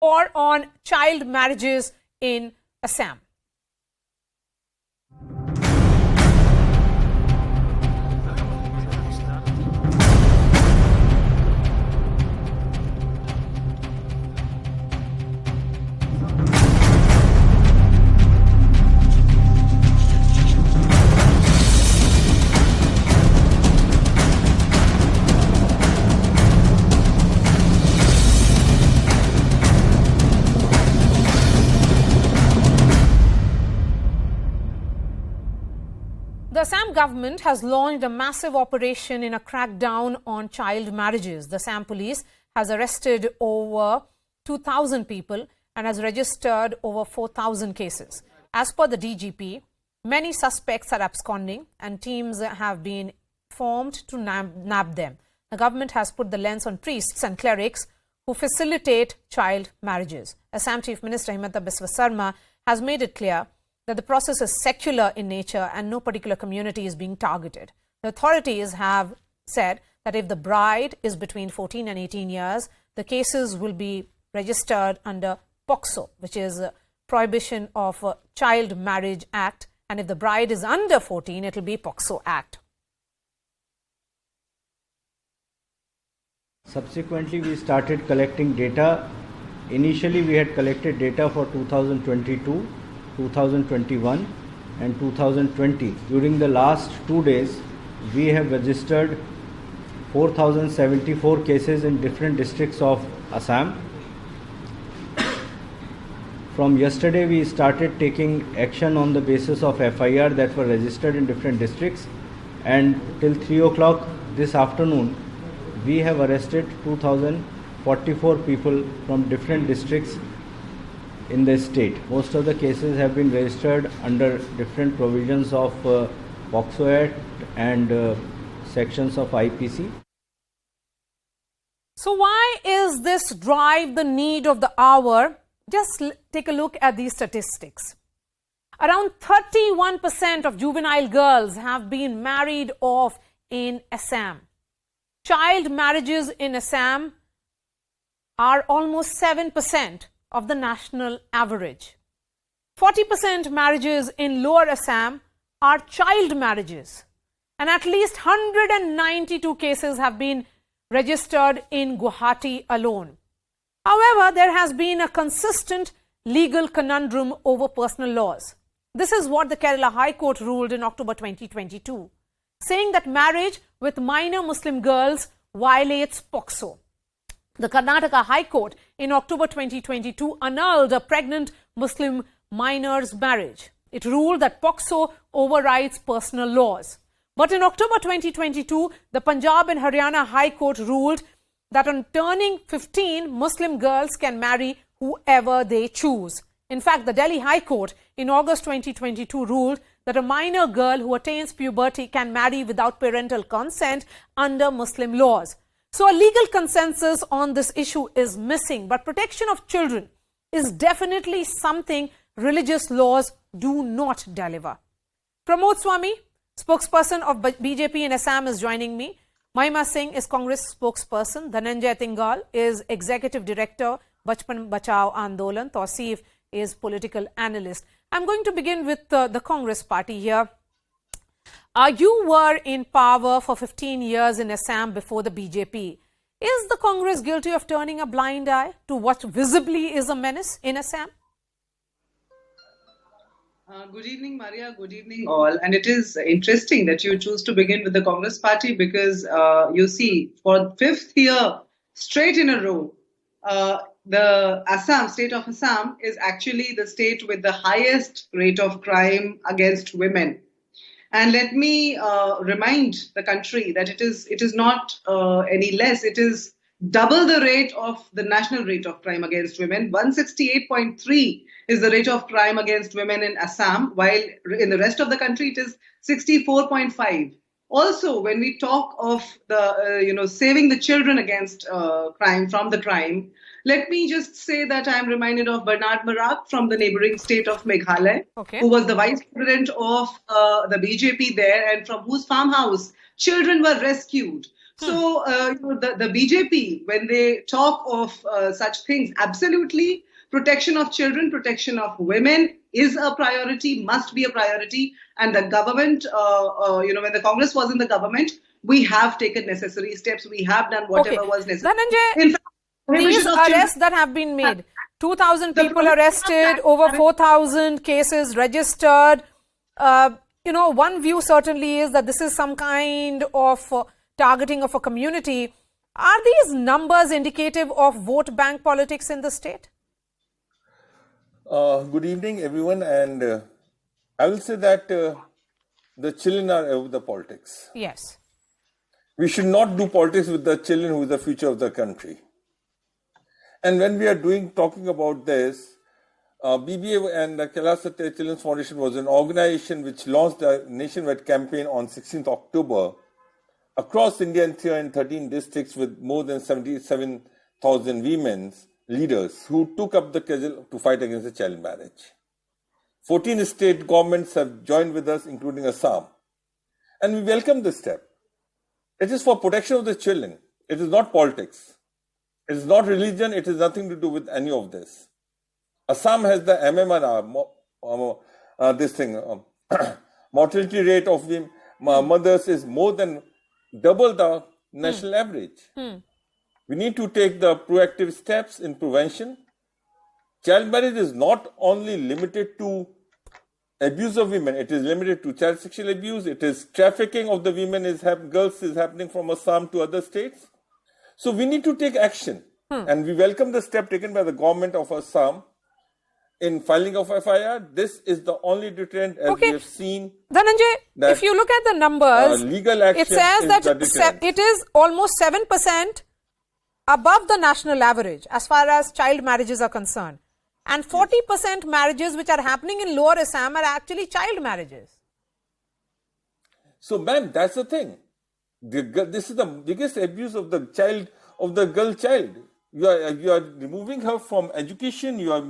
war on child marriages in Assam. The Assam government has launched a massive operation in a crackdown on child marriages. The Assam police has arrested over 2,000 people and has registered over 4,000 cases. As per the DGP, many suspects are absconding and teams have been formed to nab them. The government has put the lens on priests and clerics who facilitate child marriages. Assam Chief Minister Himanta Biswa Sarma has made it clear that the process is secular in nature and no particular community is being targeted. The authorities have said that if the bride is between 14 and 18 years, the cases will be registered under POCSO, which is Prohibition of Child Marriage Act, and if the bride is under 14, it will be POCSO Act. Subsequently, we started collecting data. Initially, we had collected data for 2022, 2021 and 2020. During the last 2 days, we have registered 4,074 cases in different districts of Assam. From yesterday, we started taking action on the basis of FIR that were registered in different districts, and till 3 o'clock this afternoon, we have arrested 2,044 people from different districts in the state. Most of the cases have been registered under different provisions of POCSO Act and sections of IPC. So why is this drive the need of the hour? Just take a look at these statistics. Around 31% of juvenile girls have been married off in Assam. Child marriages in Assam are almost 7% of the national average. 40% marriages in Lower Assam are child marriages, and at least 192 cases have been registered in Guwahati alone. However, there has been a consistent legal conundrum over personal laws. This is what the Kerala High Court ruled in October 2022, saying that marriage with minor Muslim girls violates POCSO. The Karnataka High Court in October 2022 annulled a pregnant Muslim minor's marriage. It ruled that POCSO overrides personal laws. But in October 2022, the Punjab and Haryana High Court ruled that on turning 15, Muslim girls can marry whoever they choose. In fact, the Delhi High Court in August 2022 ruled that a minor girl who attains puberty can marry without parental consent under Muslim laws. So a legal consensus on this issue is missing, but protection of children is definitely something religious laws do not deliver. Pramod Swami, spokesperson of BJP in Assam, is joining me. Mahima Singh is Congress spokesperson. Dhananjay Tingal is executive director, Bachpan Bachao Andolan. Tausif is political analyst. I'm going to begin with the Congress party here. You were in power for 15 years in Assam before the BJP. Is the Congress guilty of turning a blind eye to what visibly is a menace in Assam? Good evening, Maria. Good evening, all. And it is interesting that you choose to begin with the Congress party because you see, for 5th year straight in a row, the state of Assam is actually the state with the highest rate of crime against women. And let me remind the country that it is not any less. It is double the rate of the national rate of crime against women. 168.3 is the rate of crime against women in Assam, while in the rest of the country it is 64.5. Also, when we talk of the saving the children against crime from the crime, let me just say that I am reminded of Bernard Marak from the neighboring state of Meghalaya, who was the vice president of the BJP there, and from whose farmhouse children were rescued. So the BJP, when they talk of such things, absolutely protection of children, protection of women is a priority, must be a priority. And the government, when the Congress was in the government, we have taken necessary steps. We have done whatever was necessary. Dhananjay, In fact, these prohibition of arrests children- that have been made, 2,000 The people prohibition of arrested, that- over 4,000 cases registered. One view certainly is that this is some kind of targeting of a community. Are these numbers indicative of vote bank politics in the state? Good evening, everyone, and I will say that the children are over the politics. Yes. We should not do politics with the children who is the future of the country. And when we are talking about this, BBA and the Kailash Satyarthi Children's Foundation was an organization which launched a nationwide campaign on 16th October across India in 313 districts with more than 77,000 women leaders who took up the cudgel to fight against the child marriage. 14 state governments have joined with us, including Assam. And we welcome this step. It is for protection of the children. It is not politics. It is not religion. It has nothing to do with any of this. Assam has the MMR, mortality rate of the mothers is more than double the national average. We need to take the proactive steps in prevention. Child marriage is not only limited to abuse of women, it is limited to child sexual abuse, it is trafficking of the women, girls is happening from Assam to other states. So we need to take action. And we welcome the step taken by the government of Assam in filing of FIR. This is the only deterrent, as we have seen. Dhananjay, if you look at the numbers, legal action it says that deterrent. it is almost 7% above the national average as far as child marriages are concerned. And 40% marriages which are happening in lower Assam are actually child marriages. So, ma'am, that's the thing. This is the biggest abuse of the child, of the girl child. You are removing her from education. You are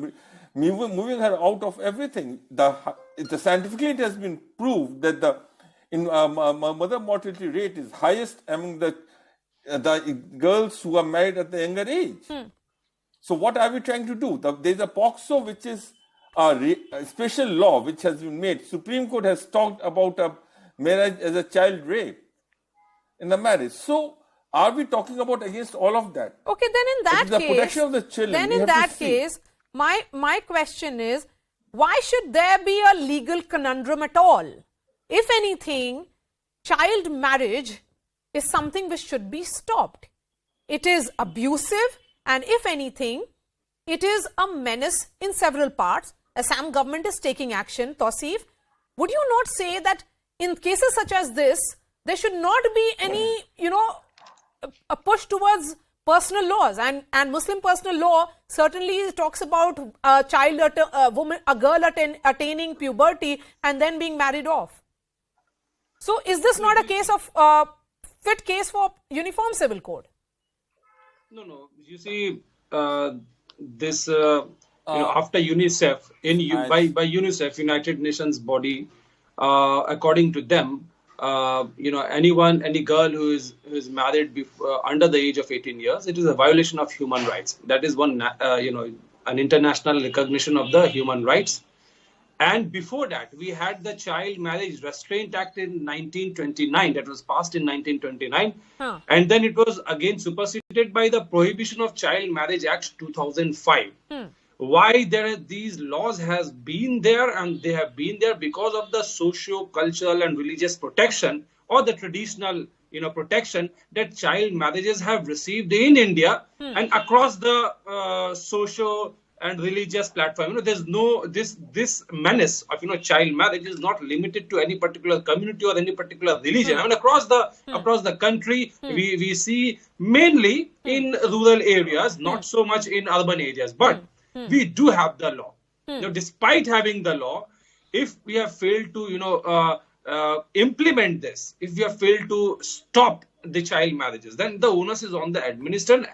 moving her out of everything. Scientifically, it has been proved that the mother mortality rate is highest among the girls who are married at the younger age. So what are we trying to do? There is a POCSO, which is a special law which has been made. Supreme Court has talked about a marriage as a child rape in the marriage. So are we talking about against all of that? Okay, then in that the case, protection of the children. Then in that case, my question is, why should there be a legal conundrum at all? If anything, child marriage is something which should be stopped. It is abusive, and if anything, it is a menace in several parts. Assam government is taking action. Tausif, would you not say that in cases such as this, there should not be any, a push towards personal laws, and Muslim personal law certainly talks about a girl attaining puberty and then being married off. So is this not a case of fit case for uniform civil code? No. You see, this after UNICEF, by UNICEF, United Nations body, according to them, any girl who is married under the age of 18 years, it is a violation of human rights. That is one, an international recognition of the human rights. And before that, we had the Child Marriage Restraint Act in 1929, that was passed in 1929. And then it was again superseded by the Prohibition of Child Marriage Act 2005. Why these laws has been there, and they have been there because of the socio-cultural and religious protection, or the traditional protection that child marriages have received in India and across the socio and religious platform. There's no this menace of child marriage is not limited to any particular community or any particular religion. Across the country, we see mainly in rural areas, not so much in urban areas, but we do have the law. Despite having the law, if we have failed to implement this, if we have failed to stop the child marriages, then the onus is on the administration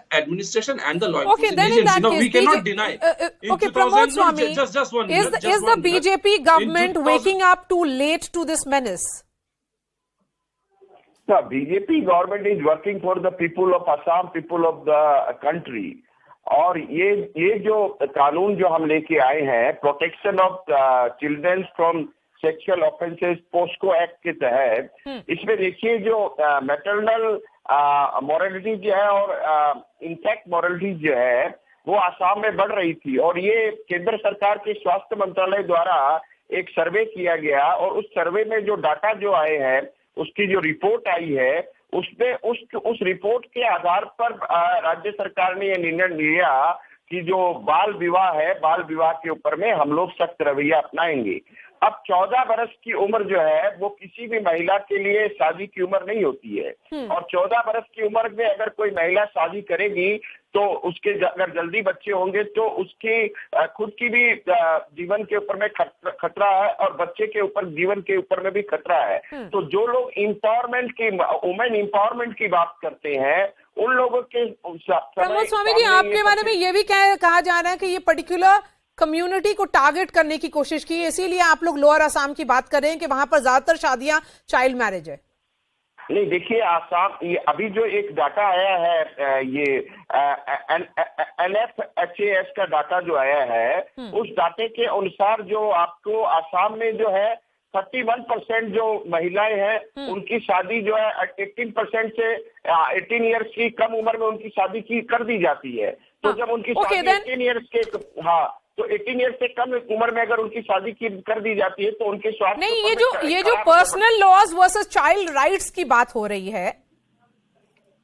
and the law enforcement agencies. We cannot deny. Pramod Swami, just one is minute, the BJP government waking up too late to this menace? The BJP government is working for the people of Assam, people of the country. और ये जो कानून जो हम लेके आए हैं, protection of children from sexual offences POCSO act के तहत, इसमें देखिए जो मैटरनल मॉरलिटी जो है और इनफैक्ट मॉरलिटी जो है वो आसाम में बढ़ रही थी। और ये केंद्र सरकार के स्वास्थ्य मंत्रालय द्वारा एक सर्वे किया गया और उस सर्वे में जो डाटा जो आए हैं, उसकी जो रिपोर्ट आई है, उसमें उस रिपोर्ट के आधार पर राज्य सरकार ने यह निर्णय लिया कि जो बाल विवाह है, बाल विवाह के ऊपर में हम लोग सख्त रवैया अपनाएंगे। अब 14 वर्ष की उम्र जो है वो किसी भी महिला के लिए शादी की उम्र नहीं होती है, और 14 वर्ष की उम्र में अगर कोई महिला शादी करेगी तो उसके अगर जल्दी बच्चे होंगे तो उसकी खुद की भी जीवन के ऊपर में खतरा है और बच्चे के ऊपर जीवन के ऊपर में भी खतरा है। तो जो लोग एम्पावरमेंट की, वुमेन एम्पावरमेंट की बात करते हैं, उन लोगों के प्रमोद स्वामी जी, आपके बारे में ये भी कहा जा रहा है कि ये पर्टिकुलर कम्युनिटी को टारगेट करने की कोशिश की, इसीलिए आप लोग लोअर असम की बात कर रहे हैं कि वहां पर ज्यादातर शादियां चाइल्ड मैरिज है। नहीं, देखिए आसाम, ये अभी जो एक डाटा आया है, ये NFHAS का डाटा जो आया है, उस डाटे के अनुसार जो आपको आसाम में जो है 31% जो महिलाएं हैं उनकी शादी जो है 18% से 18 ईयर्स की कम उम्र में उनकी शादी की कर दी जाती है। तो जब उनकी शादी 18 ईयर्स के, तो 18 ईयर से कम उम्र में अगर उनकी शादी की कर दी जाती है तो उनके स्वास्थ्य नहीं, ये जो personal laws versus child rights की बात हो रही है,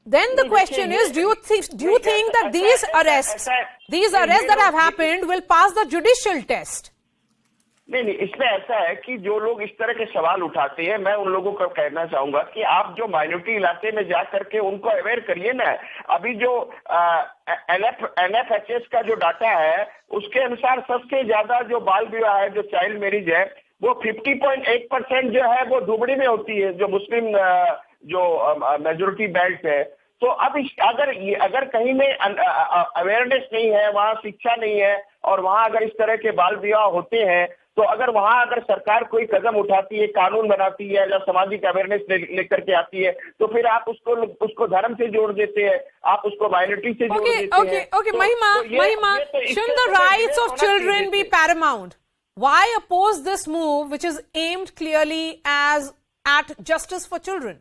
then the question is, do you think that these arrests that have happened will pass the judicial test? नहीं, इसमें ऐसा है कि जो लोग इस तरह के सवाल उठाते हैं, मैं उन लोगों को कहना चाहूंगा कि आप जो माइनॉरिटी इलाके में जा करके उनको अवेयर करिए ना। अभी जो NFHS का जो डाटा है उसके अनुसार सबसे ज्यादा जो बाल विवाह है, जो चाइल्ड मैरिज है, वो 50.8% जो है वो धुबड़ी में होती है, जो मुस्लिम जो मेजोरिटी बेल्ट है। तो अब अगर कहीं में अवेयरनेस नहीं है, वहाँ शिक्षा नहीं है, और वहाँ अगर इस तरह के बाल विवाह होते हैं, तो अगर सरकार कोई कदम उठाती है, कानून बनाती है या सामाजिक अवेयरनेस लेकर के आती है, तो फिर आप उसको धर्म से जोड़ देते हैं, आप उसको माइनॉरिटी से जोड़ देते हैं। Okay, Mahima, shouldn't the rights of children be paramount? Why oppose this move, which is aimed clearly at justice for children?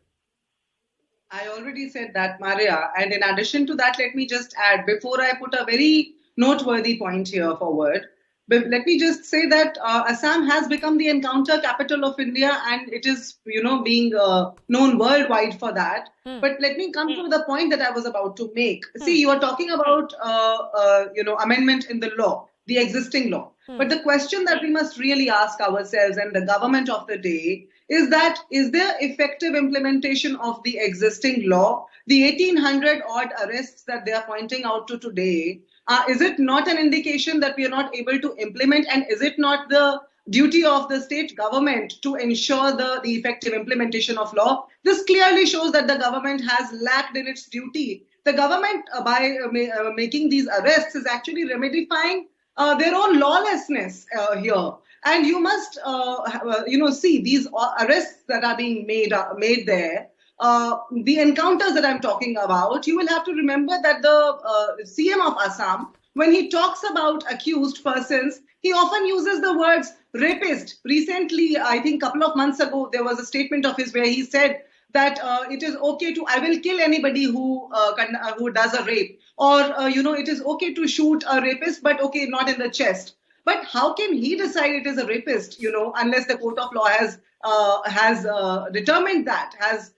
I already said that, Maria, and in addition to that, let me just add, before I put a very noteworthy point here forward, but let me just say that Assam has become the encounter capital of India, and it is, being known worldwide for that. But let me come to the point that I was about to make. See, you are talking about, amendment in the law, the existing law. But the question that we must really ask ourselves and the government of the day is that, is there effective implementation of the existing law? The 1800 odd arrests that they are pointing out to today, is it not an indication that we are not able to implement? And is it not the duty of the state government to ensure the effective implementation of law? This clearly shows that the government has lacked in its duty. The government, by making these arrests, is actually remedifying their own lawlessness here. And you must, see these arrests that are being made there. The encounters that I'm talking about, you will have to remember that the CM of Assam, when he talks about accused persons, he often uses the words rapist. Recently, I think a couple of months ago, there was a statement of his where he said that it is okay I will kill anybody who does a rape, or it is okay to shoot a rapist, but okay, not in the chest. But how can he decide it is a rapist, unless the court of law has determined that, has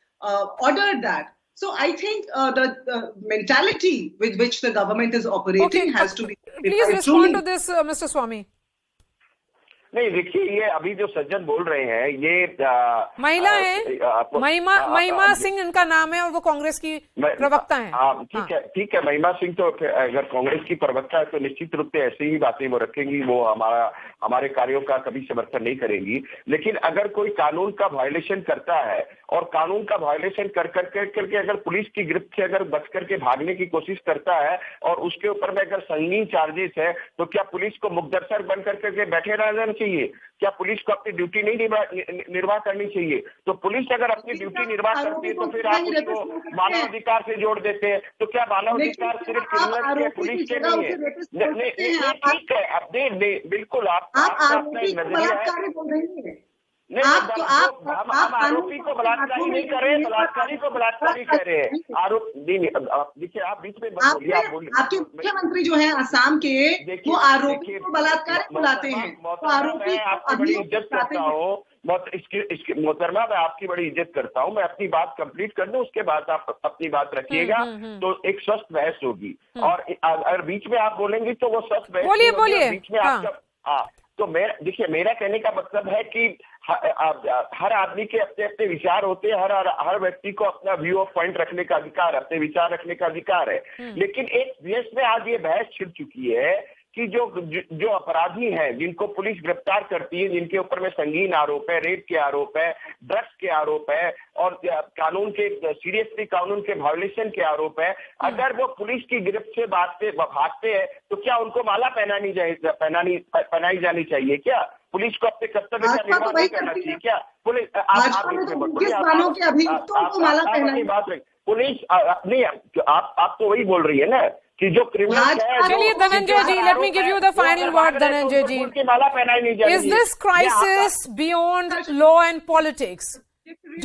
ordered that? So I think the mentality with which the government is operating has to be. Please respond to this, Mr. Swami. नहीं, देखिए, ये अभी जो सज्जन बोल रहे हैं, ये महिला है, महिमा सिंह इनका नाम है, और वो कांग्रेस की प्रवक्ता हैं। ठीक है, महिमा सिंह तो अगर कांग्रेस की प्रवक्ता है तो निश्चित रूप से ऐसी ही बातें वो रखेंगी, वो हमारे कार्यों का कभी समर्थन नहीं करेंगी। लेकिन अगर कोई कानून का वायलेशन करता है और कानून का वायलेशन करके अगर पुलिस की गिरफ्त से अगर बच करके भागने की कोशिश करता है और उसके ऊपर में अगर संगीन चार्जेस है, तो क्या पुलिस को मुकदर्शक बन करके बैठे रहना चाहिए? क्या पुलिस को अपनी ड्यूटी नहीं निर्वाह करनी चाहिए? तो पुलिस अगर अपनी ड्यूटी निर्वाह करती है तो फिर आप उसको मानवाधिकार से जोड़ देते हैं। तो क्या मानवाधिकार सिर्फ क्रिमिनल के, पुलिस के नहीं है? ठीक है, अब नहीं, बिल्कुल आपका अपना नजरिया है। नहीं, हम आरोपी को बलात्कारी नहीं कर रहे, बलात्कारी को बलात्कारी कह रहे हैं। आरोप देखिए, आप बीच में आपके मुख्यमंत्री जो है असम के, वो आरोपी को बलात्कारी बुलाते हैं। तो आरोपी आपकी बड़ी इज्जत करता हूँ, मोहतरमा, मैं आपकी बड़ी इज्जत करता हूँ। मैं अपनी बात कंप्लीट कर दूं, उसके बाद आप अपनी बात रखिएगा, तो एक स्वस्थ बहस होगी। और अगर बीच में आप बोलेंगे तो वो स्वस्थ बहस बोलिए। बीच में आपका तो देखिए, मेरा कहने का मतलब है कि हर आदमी के अपने अपने विचार होते हैं। हर व्यक्ति को अपना व्यू ऑफ पॉइंट रखने का अधिकार, अपने विचार रखने का अधिकार है। लेकिन एक देश में आज ये बहस छिड़ चुकी है कि जो अपराधी हैं, जिनको पुलिस गिरफ्तार करती है, जिनके ऊपर में संगीन आरोप है, रेप के आरोप है, ड्रग्स के आरोप है और सीरियसली कानून के वायोलेशन के आरोप है, अगर वो पुलिस की गिरफ्त से भागते हैं तो क्या उनको माला पहनाई जानी चाहिए? क्या पुलिस को अपने कर्तव्य का निर्वाह नहीं करना चाहिए? क्या पुलिस पुलिस नहीं, आप तो वही बोल रही है ना कि जो क्रिमिनल है। चलिए धनंजय जी, let me give you the final word, Dhananjay ji. Is this crisis beyond law and politics?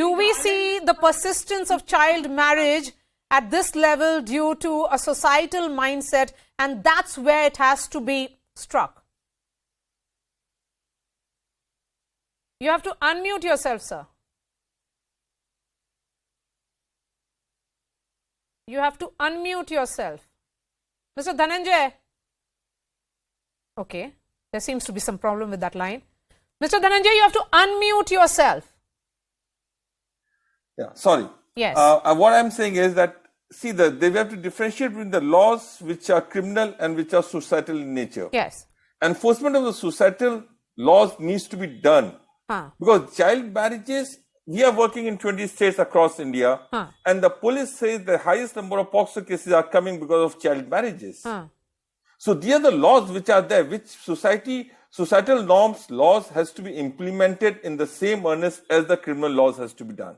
Do we see the persistence of child marriage at this level due to a societal mindset, and that's where it has to be struck? You have to unmute yourself, sir. You have to unmute yourself. Mr. Dhananjay. Okay, there seems to be some problem with that line. Mr. Dhananjay, you have to unmute yourself. Yeah, sorry. Yes. What I'm saying is that, see, they have to differentiate between the laws which are criminal and which are societal in nature. Yes. Enforcement of the societal laws needs to be done. Because child marriages, we are working in 20 states across India, and the police says the highest number of POCSO cases are coming because of child marriages. So these are the laws which are there, which societal norms, laws has to be implemented in the same earnest as the criminal laws has to be done.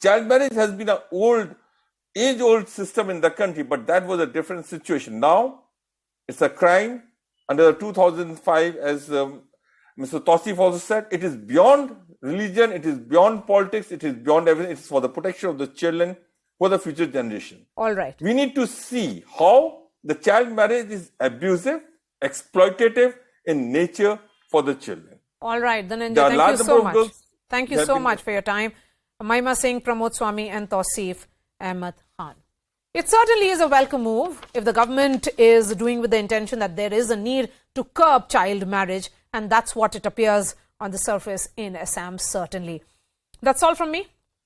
Child marriage has been an age-old system in the country, but that was a different situation. Now, it's a crime under 2005, as Mr. Tausif also said. It is beyond religion, it is beyond politics, it is beyond everything. It is for the protection of the children, for the future generation. All right. We need to see how the child marriage is abusive, exploitative in nature for the children. All right, Dhananjay, thank you so much. Thank you so much for your time. Mahima Singh, Pramod Swami and Tausif Ahmed Khan. It certainly is a welcome move if the government is doing with the intention that there is a need to curb child marriage, and that's what it appears on the surface in Assam, certainly. That's all from me.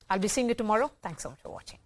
I'll be seeing you tomorrow. Thanks so much for watching.